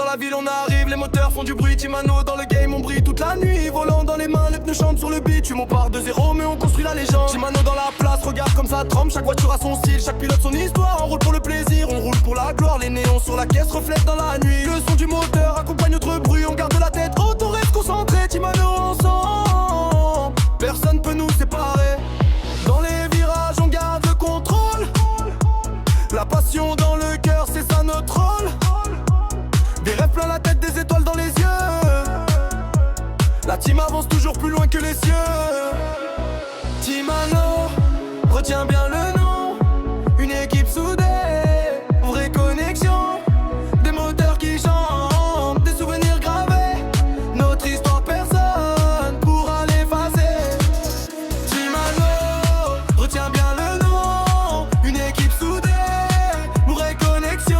la ville, on arrive, les moteurs font du bruit. Timano dans le game, on brille toute la nuit. Volant dans les mains, les pneus chantent sur le beat. Tu m'en pars de zéro, mais on construit la légende. Timano dans la place, regarde comme ça tremble. Chaque voiture a son style, chaque pilote son histoire. On roule pour le plaisir, on roule pour la gloire. Les néons sur la caisse reflètent dans la nuit. Le son du moteur accompagne notre bruit. On garde la tête haute, on reste concentré. Timano ensemble, personne peut nous séparer. Dans les virages, on garde le contrôle. La passion dans le cœur, c'est ça notre rôle. Des rêves plein la tête, des étoiles dans les yeux. La team avance toujours plus loin que les cieux. Timano, retiens bien le nom. Une équipe soudée, vraie connexion. Des moteurs qui chantent, des souvenirs gravés. Notre histoire, personne pourra l'effacer. Timano, retiens bien le nom. Une équipe soudée, vraie connexion.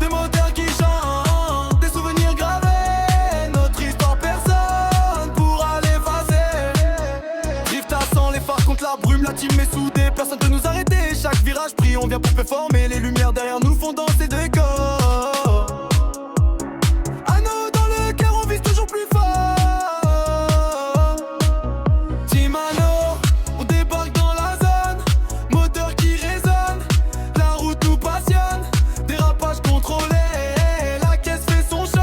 Des moteurs qui chantent, des souvenirs gravés. Notre histoire, personne pourra l'effacer. Drift à 100, les phares contre la brume. La team est soudée, personne peut nous arrêter. Chaque virage pris, on vient pour performer. Les lumières derrière nous font danser des corps. Anneau dans le cœur, on vise toujours plus fort. Timano, on débarque dans la zone. Moteur qui résonne, la route nous passionne. Dérapage contrôlé, la caisse fait son show.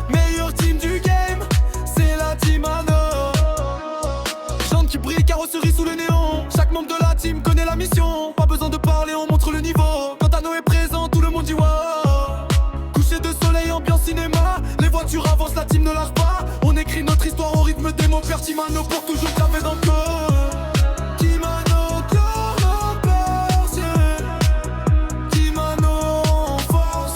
Meilleure team du game, c'est la Timano. Chante qui brille, carrosserie sous le néon. Chaque membre de la team connaît la mission. Pas besoin de parler, on montre le niveau. Quand Anno est présent, tout le monde dit wow. Coucher de soleil, ambiance cinéma. Les voitures avancent, la team ne lâche pas. On écrit notre histoire au rythme des mots. Père Timano pour toujours gravé dans le corps. Timano, cœur impartial. Timano, en force.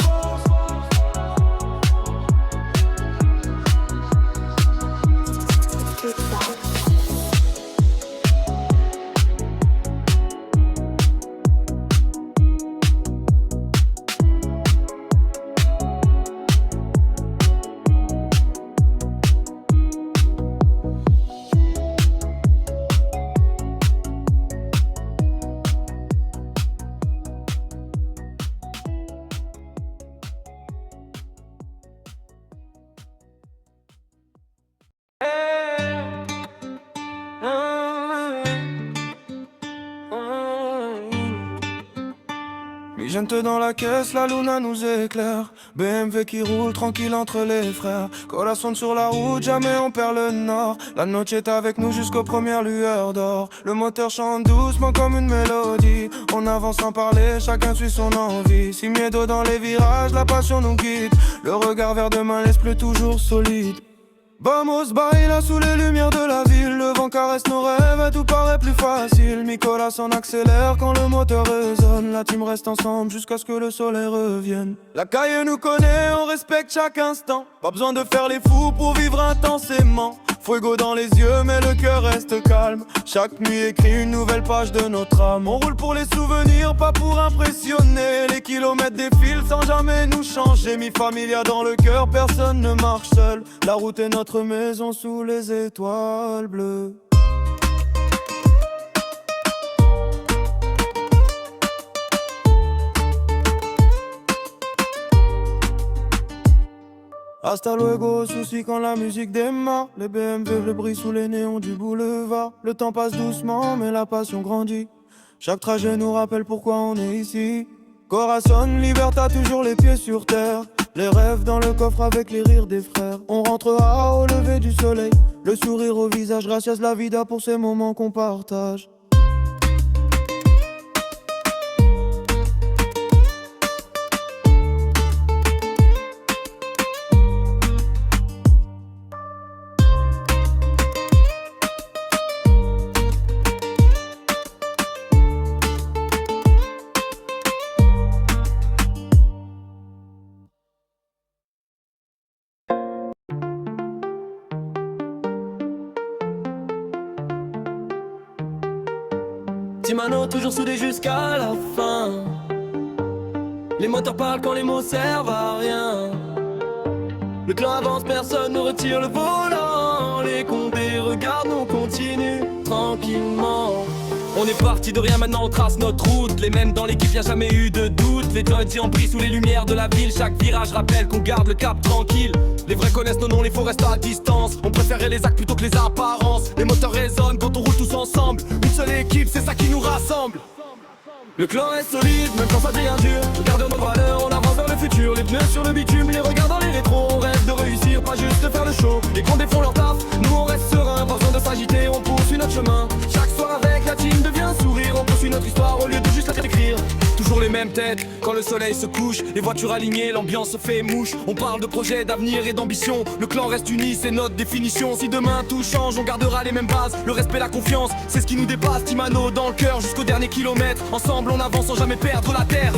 Gente dans la caisse, la luna nous éclaire. BMW qui roule tranquille entre les frères. Corazon sur la route, jamais on perd le nord. La noche est avec nous jusqu'aux premières lueurs d'or. Le moteur chante doucement comme une mélodie. On avance sans parler, chacun suit son envie. Si miedo dans les virages, la passion nous guide. Le regard vers demain laisse plus toujours solide. Vamos baila sous les lumières de la ville. Le vent caresse nos rêves et tout paraît plus facile. Nicolas s'en accélère quand le moteur résonne. La team reste ensemble jusqu'à ce que le soleil revienne. La caille nous connaît, on respecte chaque instant. Pas besoin de faire les fous pour vivre intensément. Fuego dans les yeux mais le cœur reste calme. Chaque nuit écrit une nouvelle page de notre âme. On roule pour les souvenirs, pas pour impressionner. Les kilomètres défilent sans jamais nous changer. Mi familia dans le cœur, personne ne marche seul. La route est notre maison sous les étoiles bleues. Hasta luego, souci quand la musique démarre. Les BMW bleu brillent sous les néons du boulevard. Le temps passe doucement mais la passion grandit. Chaque trajet nous rappelle pourquoi on est ici. Corazon, Libertad, toujours les pieds sur terre. Les rêves dans le coffre avec les rires des frères. On rentrera au lever du soleil, le sourire au visage. Gracias la vida pour ces moments qu'on partage. Timano toujours soudés jusqu'à la fin. Les moteurs parlent quand les mots servent à rien. Le clan avance, personne ne retire le volant. Les condés regardent, on continue tranquillement. On est parti de rien, maintenant on trace notre route. Les mêmes dans l'équipe, y'a jamais eu de doute. Les Dodgy en bris sous les lumières de la ville. Chaque virage rappelle qu'on garde le cap tranquille. Les vrais connaissent nos noms, les faux restent à distance. On préférait les actes plutôt que les apparences. Les moteurs résonnent quand on roule tous ensemble. Une seule équipe, c'est ça qui nous rassemble. Le clan est solide, même quand ça devient dur. Gardons nos valeurs, on avance vers le futur. Les pneus sur le bitume, les regards dans les rétros. On rêve de réussir, pas juste de faire le show. Les condés font leur taf, nous on reste serein. Pas besoin de s'agiter, on poursuit notre chemin. Chaque soir avec la team devient un sourire. On poursuit notre histoire au lieu de juste la écrire. Toujours les mêmes têtes, quand le soleil se couche. Les voitures alignées, l'ambiance se fait mouche. On parle de projets, d'avenir et d'ambition. Le clan reste uni, c'est notre définition. Si demain tout change, on gardera les mêmes bases. Le respect, la confiance, c'est ce qui nous dépasse. Timano dans le cœur jusqu'au dernier kilomètre. Ensemble on avance sans jamais perdre la terre.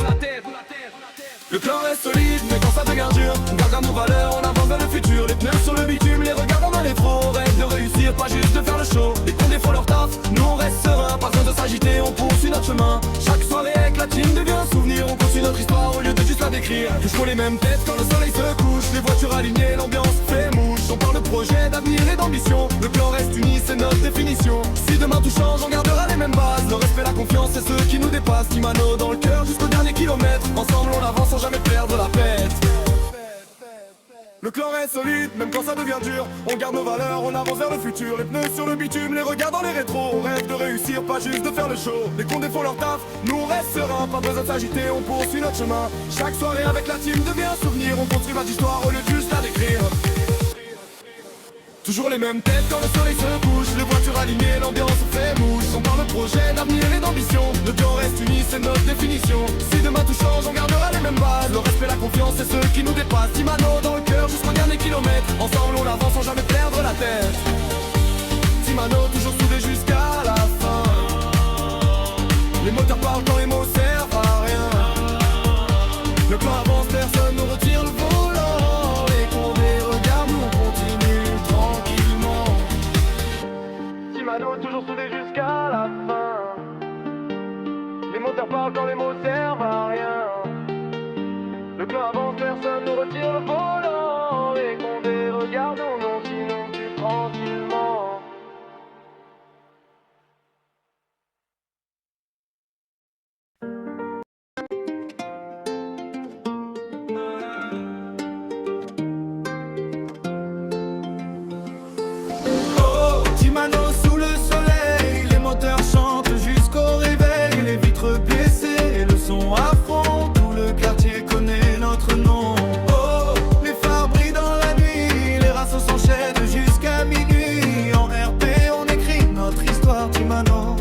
Le clan reste solide, mais quand ça devient dur, on garde nos valeurs, on avance vers le futur. Les pneus sur le bitume, les regards dans les trous. On rêve de réussir, pas juste de faire le show. Les condés font leur taf, nous on reste serein. Pas besoin de s'agiter, on poursuit notre chemin. Chaque soirée avec la team devient un souvenir. On continue notre histoire au lieu de juste la décrire. Toujours les mêmes têtes quand le soleil se couche. Les voitures alignées, l'ambiance fait mouche. On parle de projet, d'avenir et d'ambition. Le clan reste uni, c'est notre définition. Si demain tout change, on gardera les mêmes bases. Le respect, la confiance, c'est ce qui nous dépasse. Timano dans le cœur jusqu'au dernier kilomètre. Ensemble on avance sans jamais perdre la pète. Le clan reste solide, même quand ça devient dur. On garde nos valeurs, on avance vers le futur. Les pneus sur le bitume, les regards dans les rétros. On rêve de réussir, pas juste de faire le show. Les condés font leur taf, nous on reste serein. Pas besoin de s'agiter, on poursuit notre chemin. Chaque soirée avec la team devient un souvenir. On construit notre histoire au lieu de juste la décrire. Toujours les mêmes têtes quand le soleil se couche. Les voitures alignées, l'ambiance fait mouche. On parle de projet, d'avenir et d'ambition. Le clan reste uni, c'est notre définition. Si demain tout change, on gardera les mêmes bases. Le respect, la confiance, c'est ce qui nous dépasse. Timano dans le cœur jusqu'au dernier kilomètre. Ensemble on avance sans jamais perdre la tête. Timano toujours soudés jusqu'à la fin. Les moteurs parlent quand les mots servent à rien. Le clan avance, personne ne retire le volant. Les condés regardent, nous on continue tranquillement. Timano toujours soudés jusqu'à la fin. Les moteurs parlent quand les mots servent à rien. Le clan avance, personne ne retire le volant. Les condés regardent, on continue tranquillement. Oh, Timano sous le soleil, les moteurs chantent jusqu'au réveil. Les vitres baissées, le son à fond, tout le quartier connaît notre nom. Oh, les phares brillent dans la nuit, les raceaux s'enchaînent jusqu'à minuit. En RP on écrit notre histoire, Timano,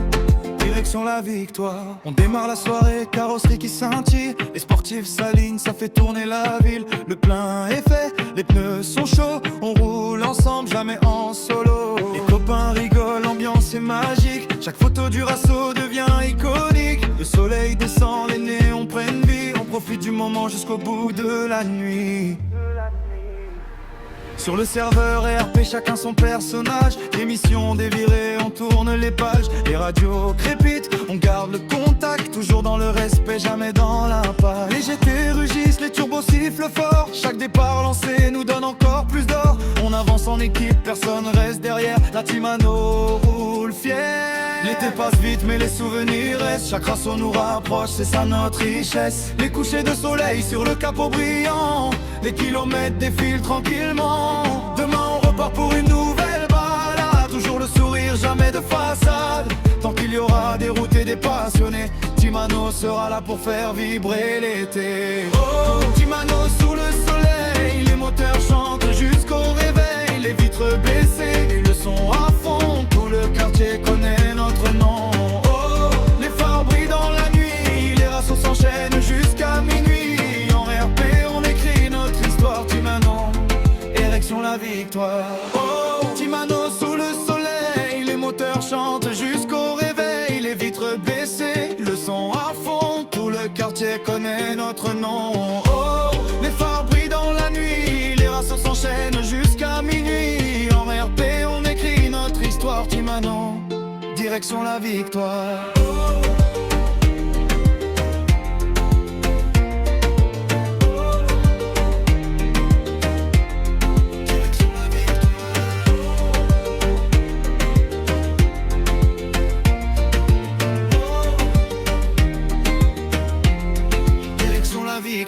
direction la victoire. On démarre la soirée, carrosserie qui scintille. Les sportifs s'alignent, ça fait tourner la ville. Le plein est fait, les pneus sont chauds. On roule ensemble, jamais en solo. Les copains rigolent, l'ambiance est magique. Chaque photo du raceau devient iconique. Le soleil descend, les néons prennent vie. On profite du moment jusqu'au bout de la nuit. Sur le serveur RP, chacun son personnage. Émission dévirée, on tourne les pages. Les radios crépitent, on garde le contact. Toujours dans le respect, jamais dans l'impasse. Les GT rugissent, les turbos sifflent fort. Chaque départ lancé nous donne encore plus d'or. On avance en équipe, personne reste derrière. La Timano roule fier. L'été passe vite mais les souvenirs restent. Chaque raceau nous rapproche, c'est ça notre richesse. Les couchers de soleil sur le capot brillant. Les kilomètres défilent tranquillement. Demain on repart pour une nouvelle balade. Toujours le sourire, jamais de façade. Tant qu'il y aura des routes et des passionnés, Timano sera là pour faire vibrer l'été. Oh, Timano sous le soleil, les moteurs chantent jusqu'au réveil. Les vitres baissées, le son à fond, tout le quartier connaît notre nom. Oh, les phares brillent dans la nuit, les raceaux s'enchaînent jusqu'à minuit. En RP on écrit notre histoire, Timano, érection la victoire. Oh, Timano sous le soleil, les moteurs chantent jusqu'au réveil. Les vitres baissées, le son à fond, tout le quartier connaît notre nom. Oh, les phares brillent dans la nuit, les raceaux s'enchaînent jusqu'à minuit. En RP on écrit notre histoire, Timano, direction la victoire.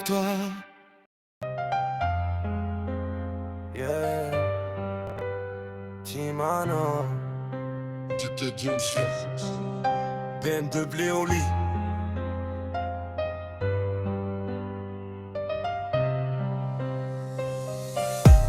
avec toi. Yeah, Timano. PM de blé au lit.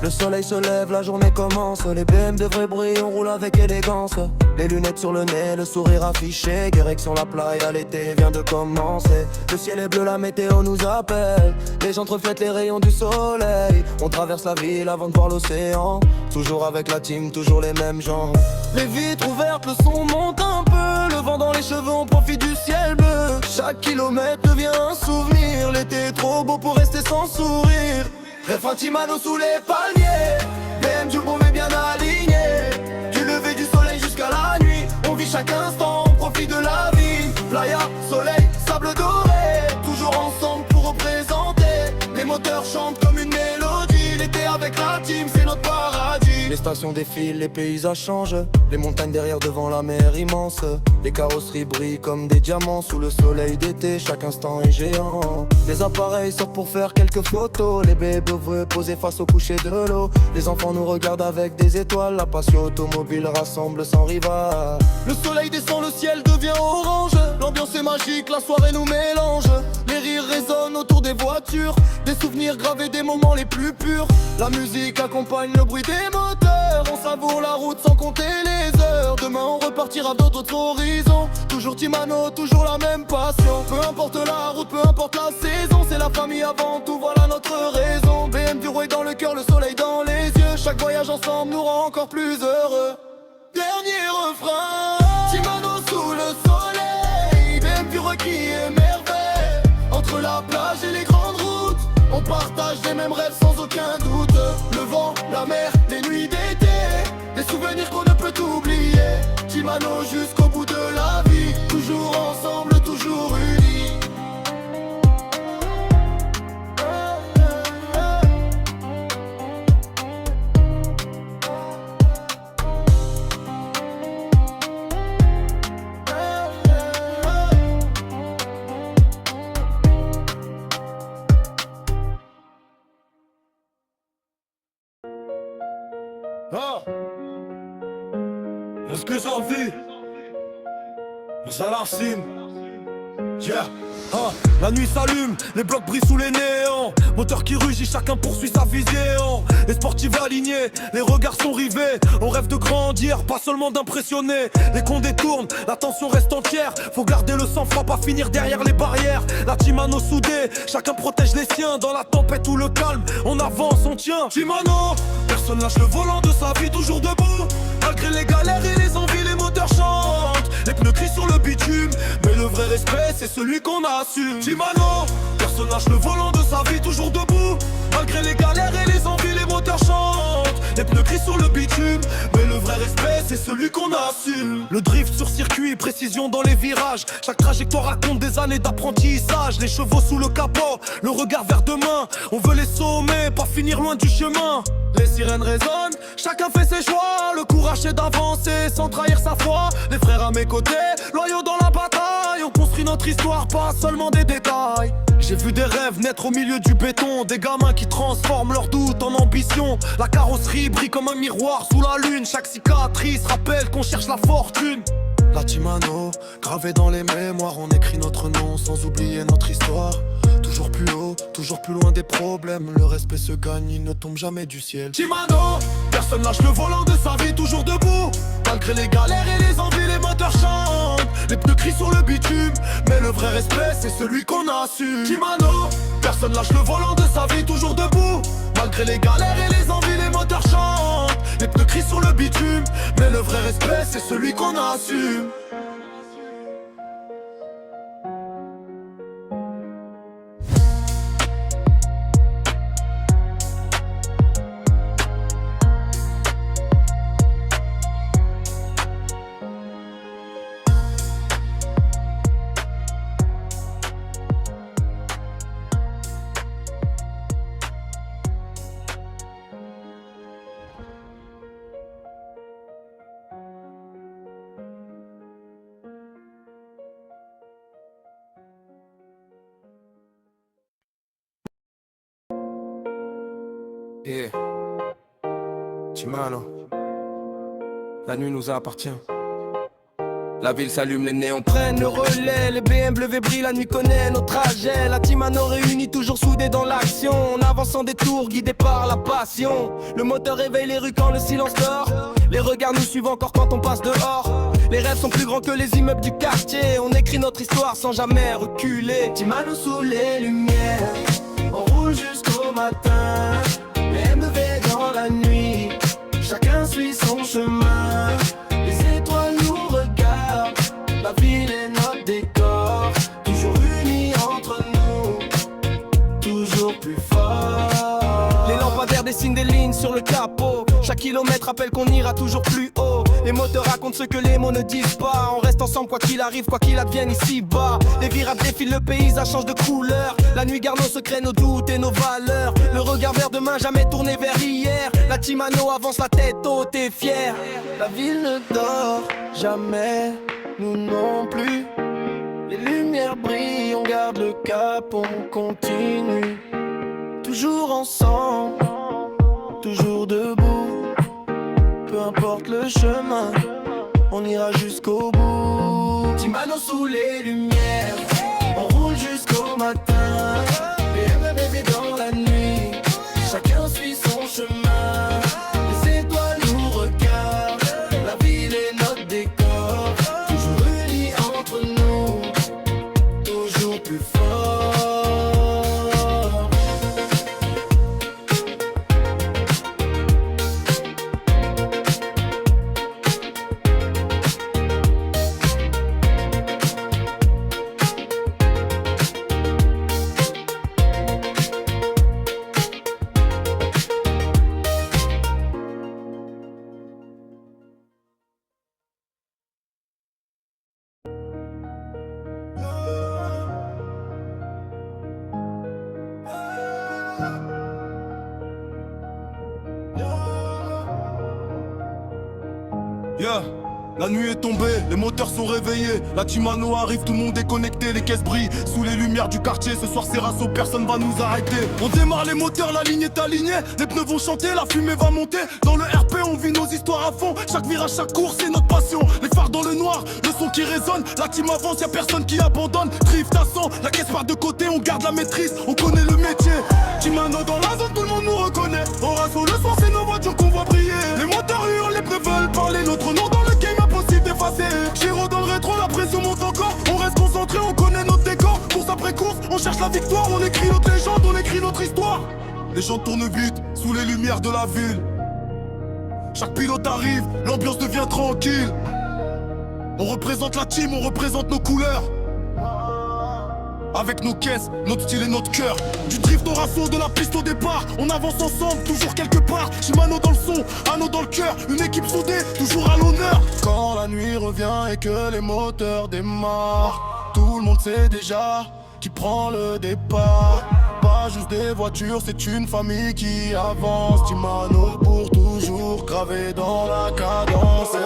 Le soleil se lève, la journée commence. Les BM devraient briller, on roule avec élégance. Les lunettes sur le nez, le sourire affiché. Direction la playa, l'été vient de commencer. Le ciel est bleu, la météo nous appelle. Les gens reflètent les rayons du soleil. On traverse la ville avant de voir l'océan. Toujours avec la team, toujours les mêmes gens. Les vitres ouvertes, le son monte un peu. Le vent dans les cheveux, on profite du ciel bleu. Chaque kilomètre devient un souvenir. L'été est trop beau pour rester sans sourire. Rêve un Timano sous les palmiers. BM du bon mais bien aligné. Du lever du soleil jusqu'à la nuit. On vit chaque instant, on profite de la vie. Playa, soleil, sable doré. Toujours ensemble pour représenter. Les moteurs chantent comme une mélodie. L'été avec la team, c'est notre paradis. Les stations défilent, les paysages changent. Les montagnes derrière devant la mer immense. Les carrosseries brillent comme des diamants. Sous le soleil d'été, chaque instant est géant. Les appareils sortent pour faire quelques photos. Les bébés veulent poser face au coucher de l'eau. Les enfants nous regardent avec des étoiles. La passion automobile rassemble sans rival. Le soleil descend, le ciel devient orange. L'ambiance est magique, la soirée nous mélange. Les rires résonnent autour des voitures. Des souvenirs gravés, des moments les plus purs. La musique accompagne le bruit des moteurs. On savoure la route sans compter les heures. Demain on repartira d'autres horizons. Toujours Timano, toujours la même passion. Peu importe la route, peu importe la saison. C'est la famille avant tout, voilà notre raison. BM du roi dans le cœur, le soleil dans les yeux. Chaque voyage ensemble nous rend encore plus heureux. Dernier refrain, Timano sous le soleil. BM du roi qui émerveille. Entre la plage et les grandes routes, on partage les mêmes rêves sans aucun doute. Le vent, la mer, les nuits d'été, des souvenirs qu'on ne peut oublier. Timano jusqu'au bout de la vie, toujours ensemble, toujours unis. Ah, est-ce que j'en vis? J'alarcine. Yeah. Ah, la nuit s'allume, les blocs brillent sous les néants. Moteur qui rugit, chacun poursuit sa vision. Les sportifs alignés, les regards sont rivés. On rêve de grandir, pas seulement d'impressionner. Les cons détournent, la tension reste entière. Faut garder le sang-froid, pas finir derrière les barrières. La Timano soudée, chacun protège les siens. Dans la tempête ou le calme, on avance, on tient. Timano, personne lâche le volant de sa vie, toujours debout. Malgré les galères et les envies, les moteurs chantent. Les pneus crient sur le bitume, mais le vrai respect, c'est celui qu'on assume. Timano, personne lâche le volant de sa vie, toujours debout. Malgré les galères et les envies, les moteurs chantent. Les pneus crient sur le bitume, mais le vrai respect, c'est celui qu'on assume. Le drift sur circuit, précision dans les virages. Chaque trajectoire raconte des années d'apprentissage. Les chevaux sous le capot, le regard vers demain. On veut les sommets, pas finir loin du chemin. Les sirènes résonnent, chacun fait ses choix. Le courage est d'avancer sans trahir sa foi. Les frères à mes côtés, loyaux dans la bataille. On construit notre histoire, pas seulement des détails. J'ai vu des rêves naître au milieu du béton. Des gamins qui transforment leurs doutes en ambition. La carrosserie brille comme un miroir sous la lune. Chaque cicatrice rappelle qu'on cherche la fortune. La Timano, gravée dans les mémoires. On écrit notre nom sans oublier notre histoire. Toujours plus haut, toujours plus loin des problèmes. Le respect se gagne, il ne tombe jamais du ciel. Timano, personne lâche le volant de sa vie, toujours debout. Malgré les galères et les envies, les moteurs chantent. Les pneus crient sur le bitume, mais le vrai respect, c'est celui qu'on assume. Timano, personne lâche le volant de sa vie, toujours debout. Malgré les galères et les envies, les moteurs chantent. Les pneus crient sur le bitume, mais le vrai respect, c'est celui qu'on assume. Yeah. Chimano, la nuit nous appartient. La ville s'allume, les néons prennent le relais. Les BMW brillent, la nuit connaît nos trajets. La Timano réunie, toujours soudée dans l'action. On avance sans détour, guidé par la passion. Le moteur réveille les rues quand le silence dort. Les regards nous suivent encore quand on passe dehors. Les rêves sont plus grands que les immeubles du quartier. On écrit notre histoire sans jamais reculer. Timano sous les lumières, on roule jusqu'au matin. BMW dans la nuit, chacun suit son chemin. Les étoiles nous regardent, la ville est notre décor. Toujours unis entre nous, toujours plus fort. Les lampadaires dessinent des lignes sur le capot. Chaque kilomètre rappelle qu'on ira toujours plus haut. Les moteurs racontent ce que les mots ne disent pas. On reste ensemble quoi qu'il arrive, quoi qu'il advienne ici bas. Les virages défilent, le paysage change de couleur. La nuit garde nos secrets, nos doutes et nos valeurs. Le regard vers demain, jamais tourné vers hier. La Timano avance la tête haute et fière. La ville ne dort jamais, nous non plus. Les lumières brillent, on garde le cap, on continue. Toujours ensemble, toujours debout. Peu importe le chemin, on ira jusqu'au bout. Timano sous les lumières, on roule jusqu'au matin. BMW dans la nuit, chacun suit son chemin. Les étoiles nous regardent, la ville est notre décor. Toujours unis entre nous, toujours plus fort. Yeah. La nuit est tombée, les moteurs sont réveillés. La Timano arrive, tout le monde est connecté. Les caisses brillent sous les lumières du quartier. Ce soir c'est Rasso, personne va nous arrêter. On démarre les moteurs, la ligne est alignée. Les pneus vont chanter, la fumée va monter. Dans le RP on vit nos histoires à fond. Chaque virage, chaque course c'est notre passion. Les phares dans le noir, le son qui résonne. La team avance, y'a personne qui abandonne. Drift à 100, la caisse part de côté. On garde la maîtrise, on connaît le métier. Timano dans la zone, tout le monde nous reconnaît. Au Rasso, le soir c'est nos voitures qu'on voit briller. Les moteurs hurlent, les pneus veulent parler. Notre nom dans le game impossible d'effacer. Giro dans le rétro, la pression monte encore. On reste concentré, on connaît notre décor. Course après course, on cherche la victoire. On écrit notre légende, on écrit notre histoire. Les gens tournent vite, sous les lumières de la ville. Chaque pilote arrive, l'ambiance devient tranquille. On représente la team, on représente nos couleurs. Avec nos caisses, notre style et notre cœur. Du drift au Rasso, de la piste au départ. On avance ensemble, toujours quelque part. Shimano dans le son, Anneau dans le cœur. Une équipe soudée, toujours à l'honneur. Quand la nuit revient et que les moteurs démarrent, tout le monde sait déjà qui prend le départ. Pas juste des voitures, c'est une famille qui avance. Timano pour toujours, gravé dans la cadence.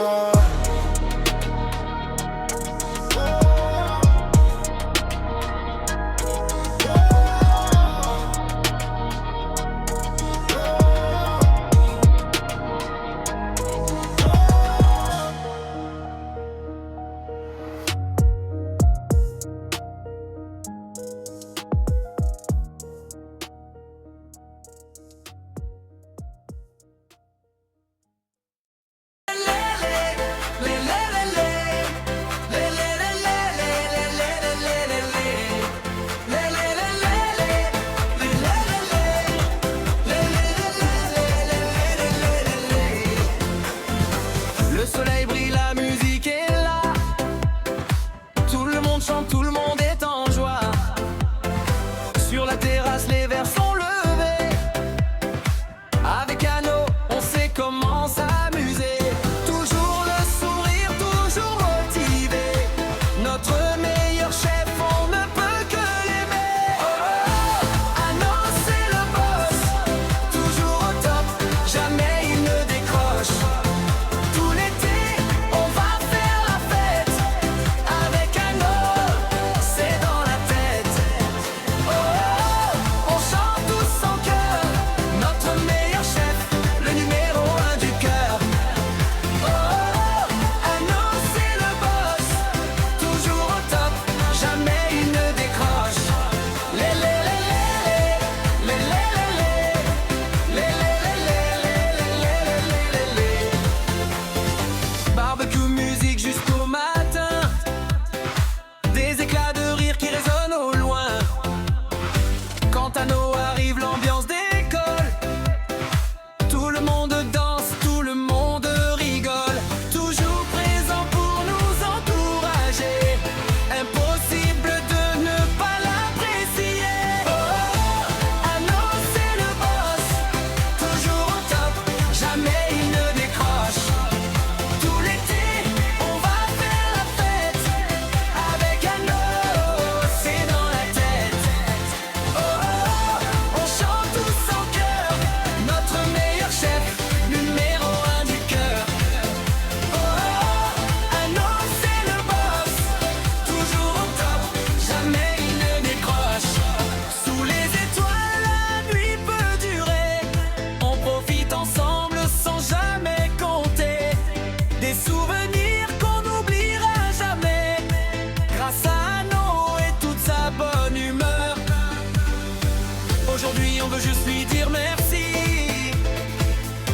juste lui dire merci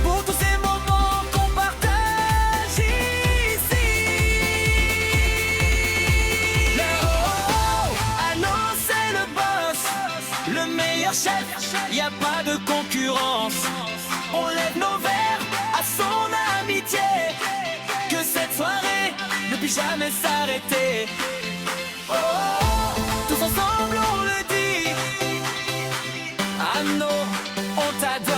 pour tous ces moments qu'on partage ici. Le oh, ah non, c'est le boss, le meilleur chef, y a pas de concurrence. On lève nos verres à son amitié, que cette soirée ne puisse jamais s'arrêter. Oh, tous ensemble on le dit, ah non, on t'adore.